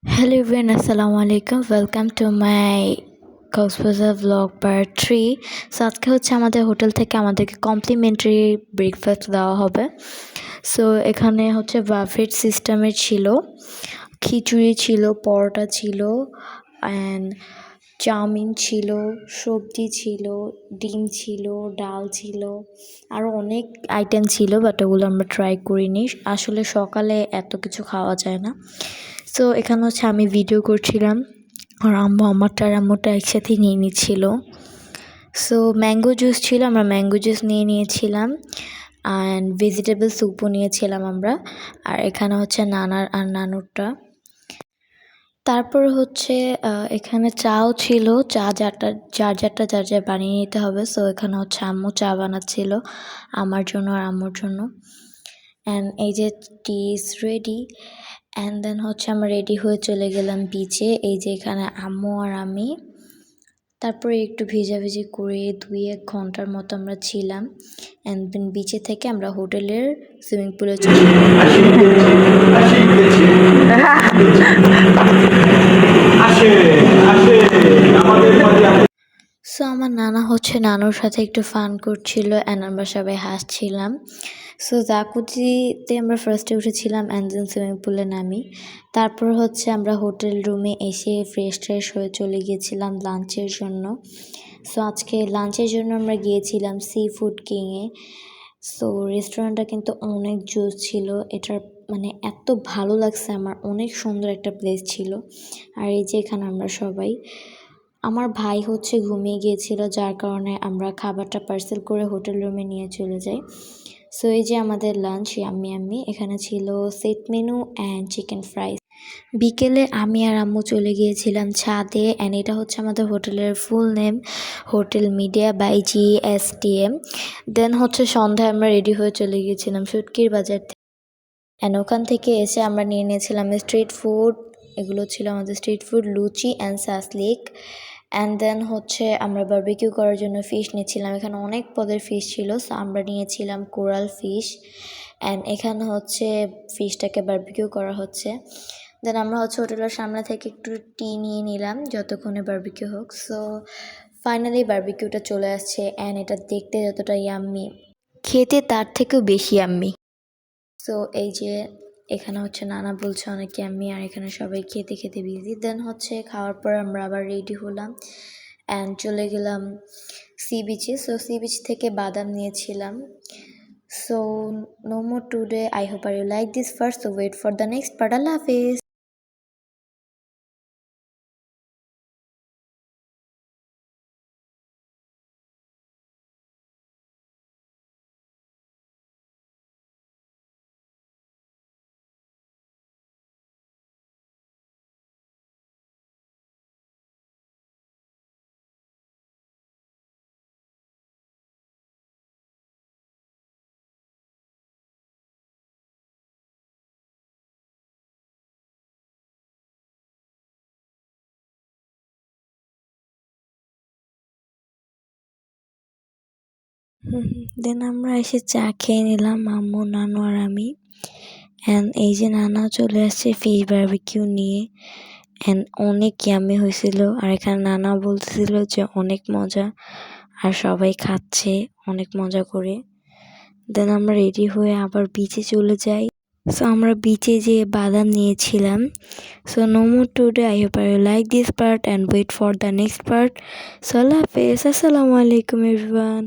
Hello everyone, Assalamu alaikum. Welcome to my Cox's Bazar blog part 3। So আজকে হচ্ছে আমাদের hotel থেকে আমাদেরকে কমপ্লিমেন্টারি ব্রেকফাস্ট দেওয়া হবে। সো এখানে হচ্ছে বাফেট সিস্টেমের ছিল, খিচুড়ি ছিল, পরোটা ছিল, অ্যান্ড চাউমিন ছিল, সবজি ছিল, ডিম ছিল, ডাল ছিল, আরও অনেক আইটেম ছিল, বাট ওগুলো আমরা ট্রাই করিনি। আসলে সকালে এত কিছু খাওয়া যায় না। সো এখানে হচ্ছে আমি ভিডিও করছিলাম আর আম্মু আমারটা আর আম্মুটা একসাথে নিয়ে নিচ্ছিল। সো ম্যাঙ্গো জুস ছিল, আমরা ম্যাঙ্গো জুস নিয়ে নিয়েছিলাম, অ্যান্ড ভেজিটেবল স্যুপও নিয়েছিলাম আমরা। আর এখানে হচ্ছে নানার আর নানুরটা। তারপর হচ্ছে এখানে চাও ছিল, চা যার যার বানিয়ে নিতে হবে। সো এখানে হচ্ছে আম্মু চা বানাচ্ছিল আমার জন্য আর আম্মুর জন্য। অ্যান্ড এই যে টি ইজ রেডি। অ্যান্ড দেন হচ্ছে আমরা রেডি হয়ে চলে গেলাম বিচে। এই যে এখানে আম্মু আর আমি। তারপরে একটু ভিজাভিজি করে 2-1 ঘন্টার মতো আমরা ছিলাম। অ্যান্ড দেন বিচে থেকে আমরা হোটেলের সুইমিং পুলে চলে সো আমার নানা হচ্ছে নানুর সাথে একটু ফান করছিল, অ্যান্ড আমরা সবাই হাসছিলাম। সো জাকুজিতে আমরা ফার্স্টে উঠেছিলাম, অ্যান্ড দেন সুইমিং পুলে নামি। তারপর হচ্ছে আমরা হোটেল রুমে এসে ফ্রেশ হয়ে চলে গিয়েছিলাম লাঞ্চের জন্য। সো আজকে লাঞ্চের জন্য আমরা গিয়েছিলাম সি ফুড কিংয়ে। সো রেস্টুরেন্টটা কিন্তু অনেক জোস ছিল। এটার মানে এত ভালো লাগছে আমার, অনেক সুন্দর একটা প্লেস ছিল। আর এই যে এখানে আমরা সবাই, আমার ভাই হচ্ছে ঘুমিয়ে গিয়েছিল, যার কারণে আমরা খাবারটা পার্সেল করে হোটেল রুমে নিয়ে চলে যাই। সো এই যে আমাদের লাঞ্চ ইয়াম্মি। এখানে ছিল set menu and chicken fry. বিকেলে আমি আর আম্মু চলে গিয়েছিলাম ছাদে, অ্যান্ড এটা হচ্ছে আমাদের হোটেলের full name, hotel media by GSTM। Then হচ্ছে সন্ধ্যায় আমরা রেডি হয়ে চলে গিয়েছিলাম শুটকির বাজার থেকে। অ্যান্ড ওখান থেকে এসে আমরা নিয়ে নিয়েছিলাম স্ট্রিট ফুড। এগুলো ছিল আমাদের street food, luchi and shashlik. And then হচ্ছে আমরা বারবিকিউ করার জন্য ফিশ নিয়েছিলাম। এখানে অনেক পদের ফিশ ছিল, সো আমরা নিয়েছিলাম কোরাল ফিশ। অ্যান্ড এখানে হচ্ছে ফিশটাকে বারবিকিউ করা হচ্ছে। দেন আমরা হচ্ছে হোটেলের সামনে থেকে একটু টি নিয়ে নিলাম যতক্ষণে বারবিকিউ হোক। সো ফাইনালি বারবিকিউটা চলে আসছে, অ্যান্ড এটা দেখতে যতটা ইয়াম্মি, খেতে তার থেকেও বেশি ইয়াম্মি। সো এই যে এখানে হচ্ছে নানা বলছে অনেক ইয়াম্মি, আর এখানে সবাই খেতে বিজি। দেন হচ্ছে খাওয়ার পর আমরা আবার রেডি হলাম অ্যান্ড চলে গেলাম সি বিচে। সো সি বিচ থেকে বাদাম নিয়েছিলাম। So no more today, I hope are you like this first, so wait for the next part. আল্লাহ হাফিজ। দেন আমরা এসে চা খেয়ে নিলাম আম্মু, নানু আর আমি। অ্যান্ড এই যে নানা চলে আসছে ফিশ বারবিকিউ নিয়ে, অ্যান্ড অনেক ইয়াম্মি হয়েছিল। আর এখানে নানা বলতেছিল যে অনেক মজা, আর সবাই খাচ্ছে অনেক মজা করে। দেন আমরা রেডি হয়ে আবার বিচে চলে যাই। সো আমরা বিচে যেয়ে বাদাম নিয়েছিলাম। So no more today, I hope you like this part and wait for the next part. So আল্লাহ হাফেজ, আসসালামু আলাইকুম এভরিওয়ান।